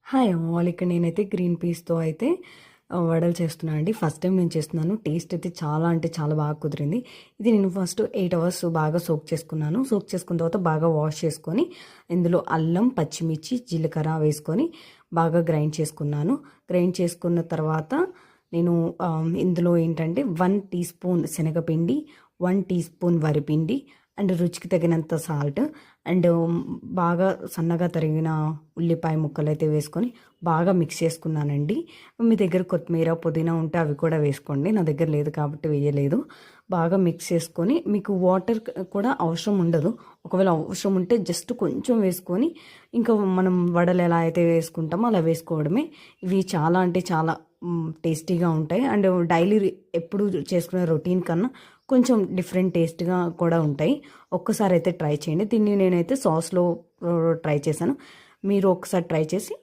Hi all. ఇక్కడ నేనైతే green పీస్తో అయితే వడలు చేస్తున్నాను అండి. ఫస్ట్ టైం నేను చేస్తున్నాను. టేస్ట్ అయితే చాలా అంటే చాలా బాగా కుదిరింది. ఇది నేను ఫస్ట్ 8 అవర్స్ బాగా సోక్ చేసుకున్నాను. సోక్ చేసుకున్న తర్వాత బాగా వాష్ చేసుకొని ఇందులో అల్లం, పచ్చిమిర్చి, జీలకర్ర వేసుకొని బాగా గ్రైండ్ చేసుకున్నాను. గ్రైండ్ చేసుకున్న తర్వాత నేను ఇందులో ఏంటంటే 1 టీ స్పూన్ శనగపిండి, 1 టీ స్పూన్ వరిపిండి అండ్ రుచికి తగినంత సాల్ట్ అండ్ బాగా సన్నగా తరిగిన ఉల్లిపాయ ముక్కలు అయితే వేసుకొని బాగా మిక్స్ చేసుకున్నానండి. మీ దగ్గర కొత్తిమీర, పుదీనా ఉంటే అవి కూడా వేసుకోండి. నా దగ్గర లేదు కాబట్టి వేయలేదు. బాగా మిక్స్ చేసుకొని మీకు వాటర్ కూడా అవసరం ఉండదు. ఒకవేళ అవసరం ఉంటే జస్ట్ కొంచెం వేసుకొని ఇంకా మనం వడలు ఎలా అయితే వేసుకుంటామో అలా వేసుకోవడమే. ఇవి చాలా అంటే చాలా టేస్టీగా ఉంటాయి అండ్ డైలీ ఎప్పుడు చేసుకునే రొటీన్ కన్నా కొంచెం డిఫరెంట్ టేస్ట్గా కూడా ఉంటాయి. ఒక్కసారి అయితే ట్రై చేయండి. దీన్ని నేనైతే సాస్లో ట్రై చేశాను. మీరు ఒకసారి ట్రై చేసి